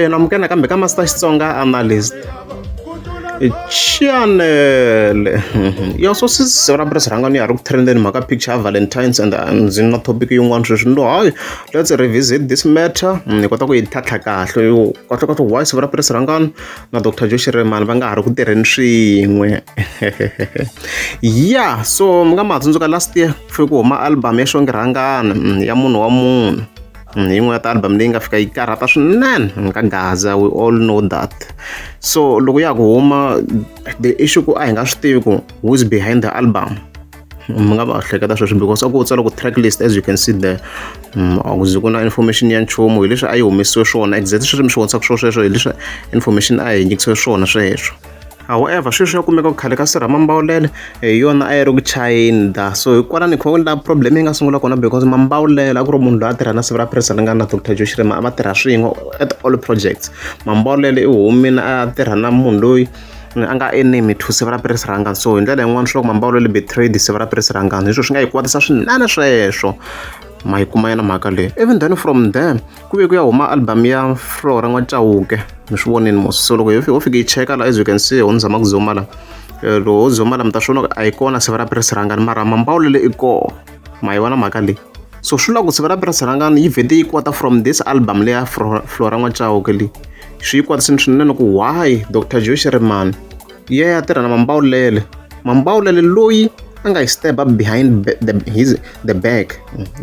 namukela kambe ka Master Xitsonga analyst channel yo so sisora press Rhangani ya ri ku trendeni mhaka picture Valentines and ndzi na topic yin'wana sweswi ndo hayi let's revisit this matter ni kota ku yi tlhatlha kahle yo kota ku why sora press Rhangani na Dr. Shirimani va nga ha ri ku tirheni swin'we yeah so mga matsundzuka last year ku ku huma album ya Xongi Rhangani ya munhu wa munhu yin'we ta album leyi nga fika yi karhata swinene ka gaza we all know that so loko ya ku huma the issue ku a hi nga swi tivi ku who's behind the album mi nga va hleketa sweswo because a ku tsala ku track list as you can see there a ku zi ku na information ya nchumu hi leswi a yi humesiwe swona exactly sweswi mi swi vonisaka sweswo hi leswi information a hi nyikisiwe swona sweswo. However, sweswi ya kumeka ku khale ka sirha Mambawulele yona a yi ri ku chayinda so hikwalani kho la problem yi nga sungula kona because Mambawulele a ku ri munhu loyi a tirha na Civil President na Dr. Shirimani va tirha swin'we at all projects. Mambawulele i humile a tirha na munhu loyi a nga enemy to Civil President so hi ndlela yin'wana swi loko Mambawulele betrayed Civil President hi sweswi swi nga hi kwatisa swinene sweswo ma yi kuma yena mhaka leyi even then from there ku ve ku ya huma album ya Flora N'wachauke mi swi vonini mos so loko ho fika yi cheka la as you can see ho nzama ku zoma la loko ho zoma la mi ta swona a yi kona Civil President mara Mambawulele i koho ma yi vona mhaka leyi so swi lava ku Civil President yi vhete yi kwata from this album leya Flora N'wachauke leyi swi yi kwatisini swinene ku why Dr. Shirimani ya tirha na Mambawulele loyi a nga hi step up behind the back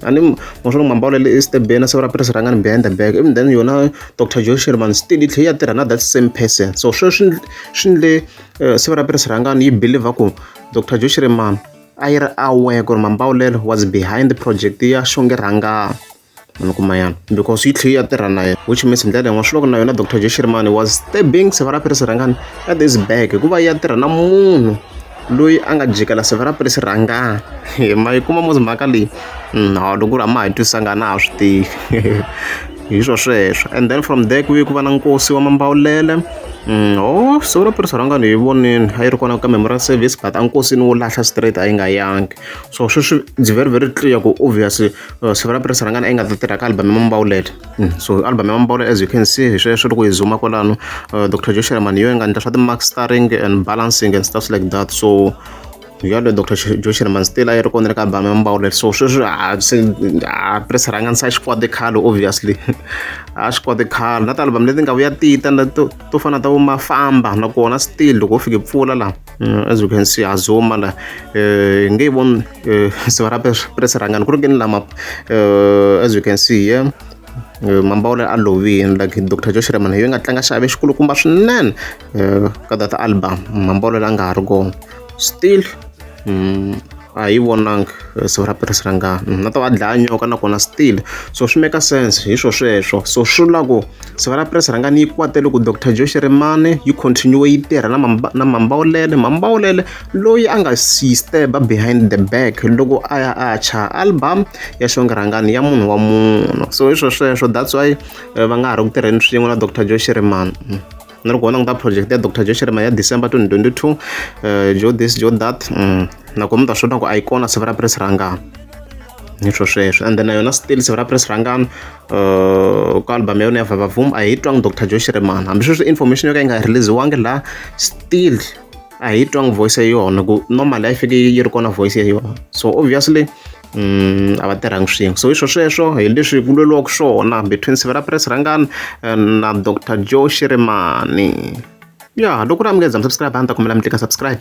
ani mosolo Mambawulele is step na Civil President behind the back even then yona Dr. Shirimani still tlhe ya tirha na that same person so swi le Civil President yi believe ku Dr. Shirimani a yi ri aware ku Mambawulele was behind the project ya Xongi Rhangani ni kuma yana because yi tlhe ya tirha na yena which means ndlela yin'wana swi loko na yona Dr. Shirimani was stabbing Civil President at this back hikuva ya tirha na munhu loyi a nga jikela Civil President ma yi kuma mhaka leyi loko ri ma hi twisanga na swi tivi hi sweswo and then from there ku ve ku va na nkosi wa Mambawulele Civil President hi vonini a yi ri kona ka memorial service but a nkosini wo lahla straight a yi nga yangi so sweswi it's very very clear ku obviously Civil President a yi nga ta tirha ka album ya Mambawulele so album ya Mambawulele as you can see hi sweswo loko hi zuma kwalano Dr. Shirimani yo yi nga endla swa ti-mark starring and balancing and stuff like that so yalo Dr. Shirimani still a yi ri kona ka album ya Mambawulele so sweswi President sa xikwadi khale obviously a xikwadi khale na ti-album leti nga vuya tita to fana ta Mafamba nakona still loko u fike pfula la as you can see a zuma la nge voni Civil President ku ri kini lama as you can see yeah Mambawulele a lovini like Dr. Shirimani yo nga tlanga xiave xikulukumba swinene ka that album Mambawulele a nga ha ri kona still a hi vonanga Civil President na ta va dlaya nyoka nakona still so swi make sense hi sweswo so swi la ku Civil President yi kwatele ku Dr. Shirimani yi continue yi tirha na Mambawulele loyi a nga si step behind the back loko a ya a cha album ya Xongi Rhangani ya munhu wa munhu so hi sweswo that's why va nga ha ri ku tirheni swin'we na Dr. Shirimani na ri kona project ya Dr. Shirimani ya December 2022 jo this jo that nako mi ta swona ku a yi kona Civil President ni sweswo and then na yona still Civil President ka album ya yona ya Vavavum a hi twanga Dr. Shirimani hambi sweswi information yo ka yi nga releasiwangi la still a hi twanga voice ya yona ku normally a yi fike yi ri kona voice ya yona so obviously a va tirhangi swin'we so hi sweswo hi leswi ku lweliwaka swona between Civil President na Dr. Shirimani ya loko ri mi nga subscribe a ni ta kombela mi tlika subscribe.